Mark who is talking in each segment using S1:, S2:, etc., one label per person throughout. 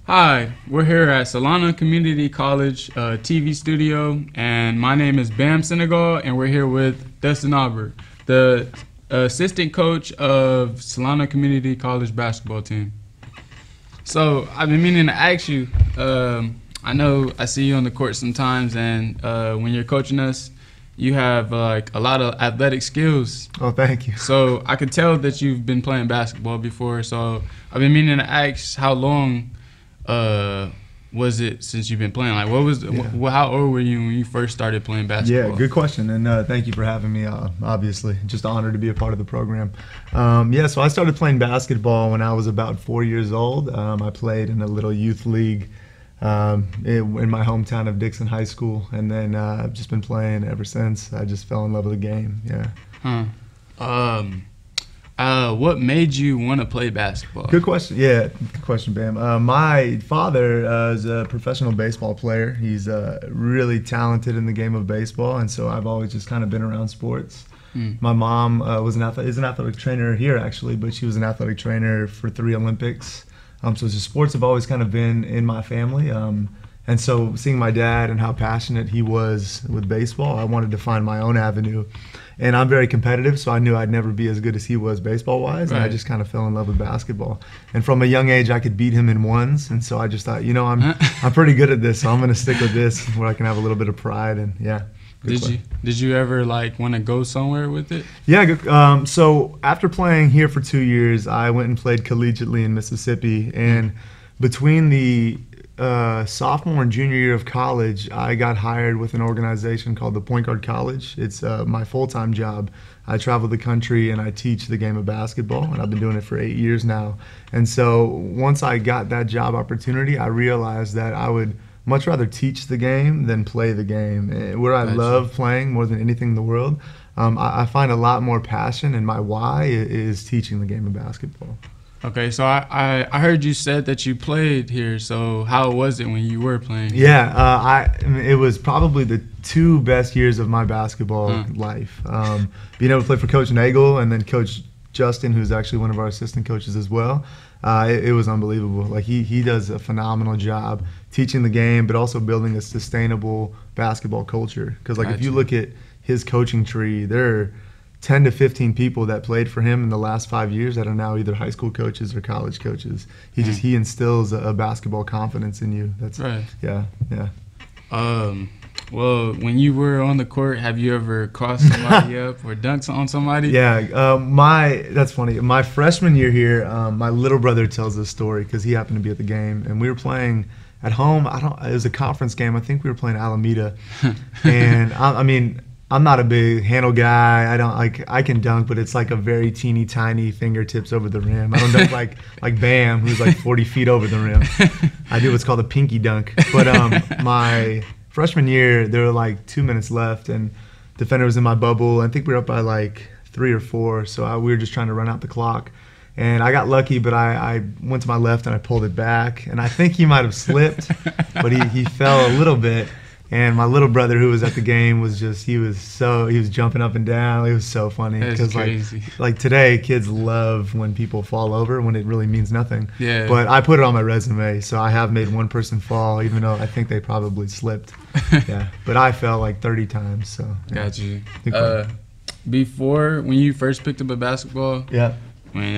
S1: Hi, we're here at Solano Community College TV studio, and my name is Bam Senegal, and we're here with Dustin Aubert, the assistant coach of Solano Community College basketball team. So I've been meaning to ask you, I know I see you on the court sometimes, and when you're coaching us, you have like a lot of athletic skills.
S2: Oh, thank you.
S1: So I could tell that you've been playing basketball before, so I've been meaning to ask how long was it since you've been playing? Like, what was how old were you when you first started playing basketball?
S2: Yeah, good question, and thank you for having me. Obviously, just honored to be a part of the program. So I started playing basketball when I was about 4 years old. I played in a little youth league in my hometown of Dixon High School, and then I've just been playing ever since. I just fell in love with the game. Yeah.
S1: What made you want to play basketball?
S2: Good question. Yeah, good question, Bam. My father is a professional baseball player. He's really talented in the game of baseball, and so I've always just kind of been around sports. My mom is an athletic trainer here, actually, but she was an athletic trainer for 3 Olympics. So sports have always kind of been in my family. And so seeing my dad and how passionate he was with baseball, I wanted to find my own avenue. And I'm very competitive, so I knew I'd never be as good as he was baseball-wise, and I just kind of fell in love with basketball. And from a young age, I could beat him in ones, and so I just thought, I'm pretty good at this, so I'm going to stick with this where I can have a little bit of pride, and yeah.
S1: Did you ever want to go somewhere with it?
S2: Yeah, so after playing here for 2 years, I went and played collegiately in Mississippi, and between the sophomore and junior year of college, I got hired with an organization called the Point Guard College. It's my full-time job. I travel the country and I teach the game of basketball, and I've been doing it for 8 years now. And so once I got that job opportunity, I realized that I would much rather teach the game than play the game. Where I love playing more than anything in the world, I find a lot more passion, and my why is teaching the game of basketball.
S1: Okay, so I heard you said that you played here. So how was it when you were playing?
S2: Yeah, it was probably the 2 best years of my basketball life. Being able to play for Coach Nagel and then Coach Justin, who's actually one of our assistant coaches as well. It was unbelievable. Like he does a phenomenal job teaching the game, but also building a sustainable basketball culture. Because if you look at his coaching tree, there are 10 to 15 people that played for him in the last 5 years that are now either high school coaches or college coaches. He instills a basketball confidence in you. That's
S1: right.
S2: Yeah.
S1: Well, when you were on the court, have you ever crossed somebody up or dunked on somebody?
S2: Yeah. That's funny. My freshman year here, my little brother tells this story because he happened to be at the game, and we were playing at home. It was a conference game. I think we were playing Alameda, and I'm not a big handle guy. I can dunk, but it's like a very teeny tiny fingertips over the rim. I don't dunk like Bam, who's like 40 feet over the rim. I do what's called a pinky dunk. But my freshman year, there were like 2 minutes left, and defender was in my bubble. I think we were up by like 3 or 4, so we were just trying to run out the clock. And I got lucky, but I went to my left and I pulled it back, and I think he might have slipped, but he fell a little bit. And my little brother, who was at the game, he was jumping up and down. It was so funny because like today, kids love when people fall over when it really means nothing.
S1: Yeah.
S2: But I put it on my resume, so I have made one person fall, even though I think they probably slipped. Yeah. But I fell like 30 times. So. Yeah.
S1: Got you. Before, when you first picked up a basketball.
S2: Yeah.
S1: When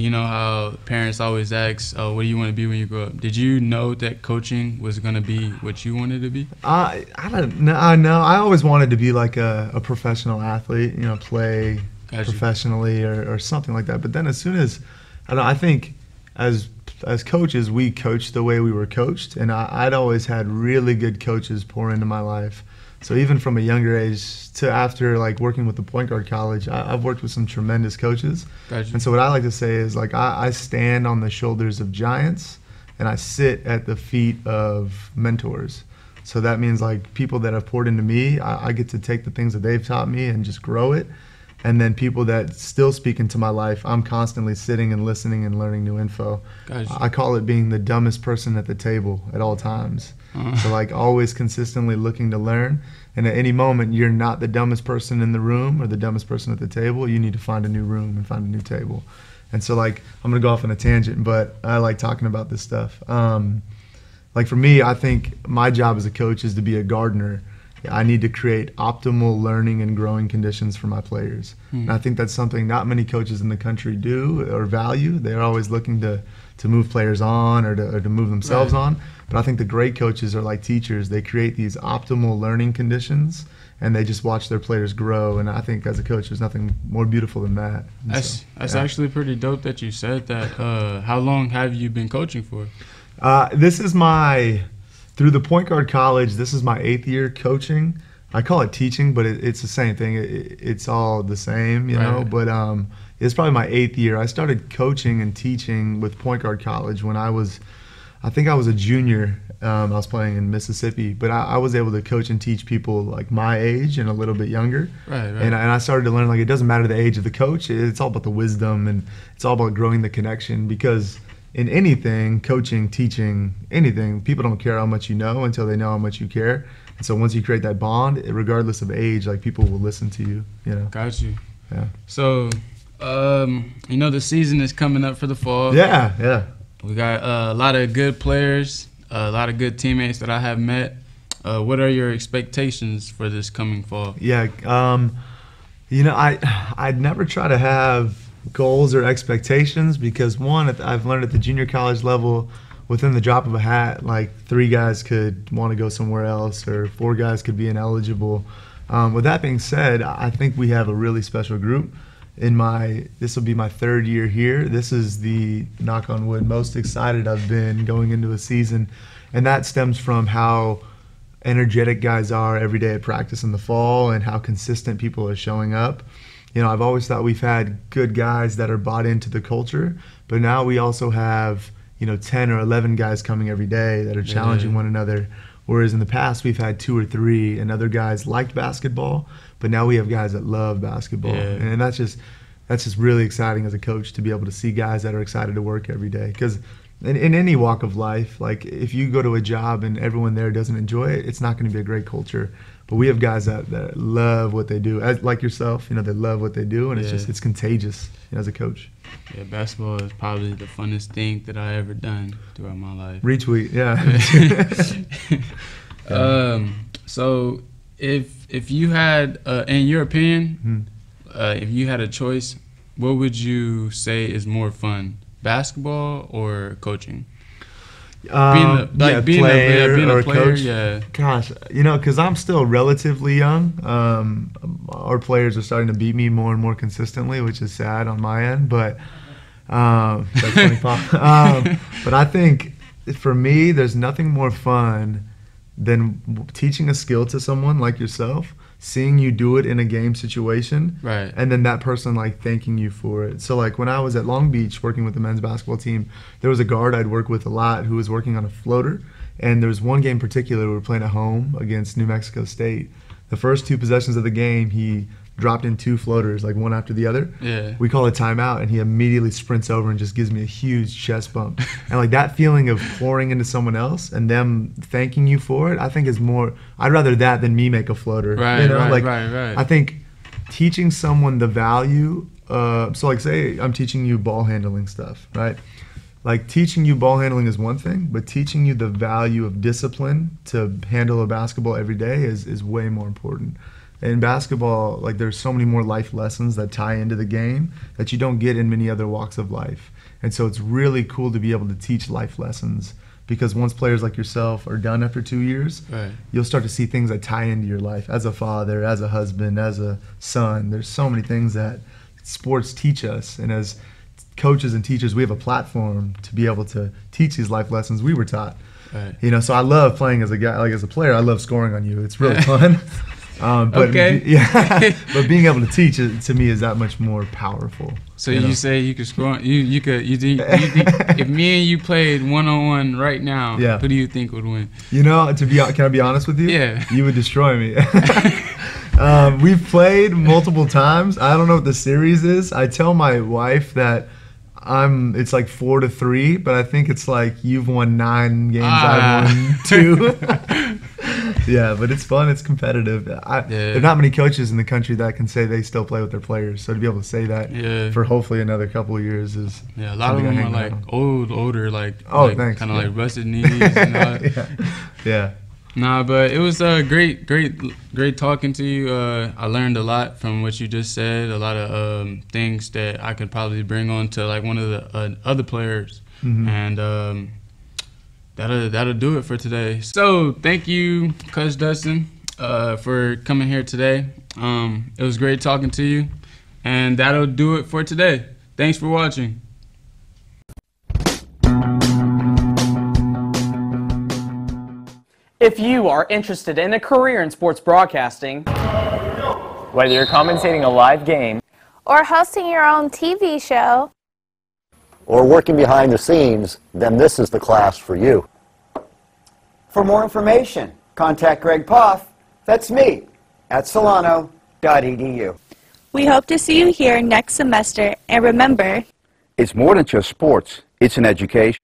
S1: you know how parents always ask, "Oh, what do you want to be when you grow up?" Did you know that coaching was going to be what you wanted to be?
S2: I don't know. I always wanted to be like a professional athlete. Play professionally or something like that. But then as soon as I think as coaches, we coached the way we were coached, and I'd always had really good coaches pour into my life. So even from a younger age to after working with the Point Guard College, I've worked with some tremendous coaches.
S1: Gotcha.
S2: And so what I like to say is I stand on the shoulders of giants and I sit at the feet of mentors. So that means people that have poured into me, I get to take the things that they've taught me and just grow it. and then people that still speak into my life, I'm constantly sitting and listening and learning new info.
S1: Gotcha.
S2: I call it being the dumbest person at the table at all times. So like always consistently looking to learn, and at any moment you're not the dumbest person in the room or the dumbest person at the table. You need to find a new room and find a new table. And so like I'm gonna go off on a tangent, but I like talking about this stuff. Like for me, I think my job as a coach is to be a gardener. I need to create optimal learning and growing conditions for my players. And I think that's something not many coaches in the country do or value. They're always looking to move players on or to move themselves on. But I think the great coaches are like teachers. They create these optimal learning conditions, and they just watch their players grow. And I think as a coach, there's nothing more beautiful than that.
S1: That's actually pretty dope that you said that. How long have you been coaching for?
S2: This is through the point guard college, this is my 8th year coaching. I call it teaching, but it's the same thing. It's all the same, you know. But it's probably my 8th year. I started coaching and teaching with point guard college when I think I was a junior. I was playing in Mississippi, but I was able to coach and teach people like my age and a little bit younger. And I started to learn like it doesn't matter the age of the coach. It's all about the wisdom, and it's all about growing the connection, because in anything, coaching, teaching, anything, people don't care how much you know until they know how much you care. And so once you create that bond, regardless of age, like people will listen to you, you know.
S1: Got you.
S2: Yeah.
S1: So, you know, the season is coming up for the fall.
S2: Yeah.
S1: We got a lot of good players, a lot of good teammates that I have met. What are your expectations for this coming fall?
S2: Yeah. You know, I'd never try to have goals or expectations, because one, I've learned at the junior college level, within the drop of a hat, like 3 guys could want to go somewhere else, or 4 guys could be ineligible. With that being said, I think we have a really special group. This will be my 3rd year here. This is the, knock on wood, most excited I've been going into a season, and that stems from how energetic guys are every day at practice in the fall and how consistent people are showing up. You know, I've always thought we've had good guys that are bought into the culture, but now we also have, you know, 10 or 11 guys coming every day that are challenging one another. Whereas in the past, we've had 2 or 3, and other guys liked basketball, but now we have guys that love basketball. And that's just really exciting as a coach, to be able to see guys that are excited to work every day. Because in any walk of life, like if you go to a job and everyone there doesn't enjoy it, it's not going to be a great culture. But we have guys that love what they do, like yourself. You know, they love what they do, and it's contagious, you know, as a coach.
S1: Yeah, basketball is probably the funnest thing that I ever done throughout my life.
S2: Retweet, yeah.
S1: So if you had, in your opinion, if you had a choice, what would you say is more fun, basketball or coaching? Being a player,
S2: coach.
S1: Yeah.
S2: Gosh, you know, because I'm still relatively young. Our players are starting to beat me more and more consistently, which is sad on my end. But that's funny, Poff. But I think for me, there's nothing more fun than teaching a skill to someone like yourself, seeing you do it in a game situation, and then that person like thanking you for it. So like when I was at Long Beach working with the men's basketball team, there was a guard I'd work with a lot who was working on a floater, and there was one game in particular we were playing at home against New Mexico State. The first 2 possessions of the game, he dropped in 2 floaters, like one after the other.
S1: Yeah.
S2: We call it timeout, and he immediately sprints over and just gives me a huge chest bump. And like that feeling of pouring into someone else and them thanking you for it, I think is more. I'd rather that than me make a floater.
S1: Right.
S2: You know?
S1: Right.
S2: I think teaching someone the value. So like say I'm teaching you ball handling stuff, right? Like teaching you ball handling is one thing, but teaching you the value of discipline to handle a basketball every day is way more important. In basketball, like there's so many more life lessons that tie into the game that you don't get in many other walks of life. And so it's really cool to be able to teach life lessons, because once players like yourself are done after 2 years, you'll start to see things that tie into your life as a father, as a husband, as a son. There's so many things that sports teach us, and as coaches and teachers, we have a platform to be able to teach these life lessons we were taught. You know, so I love playing as a guy, like as a player. I love scoring on you. It's really fun. But but being able to teach it to me is that much more powerful.
S1: So you say you could score? You think if me and you played 1-on-1 right now, who do you think would win?
S2: You know, can I be honest with you?
S1: Yeah.
S2: You would destroy me. We've played multiple times. I don't know what the series is. I tell my wife that it's like 4-3, but I think it's like you've won 9 games, I've won 2. Yeah, but it's fun. It's competitive. There are not many coaches in the country that can say they still play with their players. So to be able to say that for hopefully another couple of years is
S1: a lot of them are like older, like
S2: thanks.
S1: Kind of like rusted knees and all that.
S2: Yeah.
S1: Nah, but it was great talking to you. I learned a lot from what you just said. A lot of things that I could probably bring on to like one of the other players, and that'll do it for today. So thank you, Coach Dustin, for coming here today. It was great talking to you, and that'll do it for today. Thanks for watching.
S3: If you are interested in a career in sports broadcasting, whether you're commentating a live game,
S4: or hosting your own TV show,
S5: or working behind the scenes, then this is the class for you.
S6: For more information, contact Greg Poff, that's me, at solano.edu.
S7: We hope to see you here next semester, and remember,
S8: it's more than just sports, it's an education.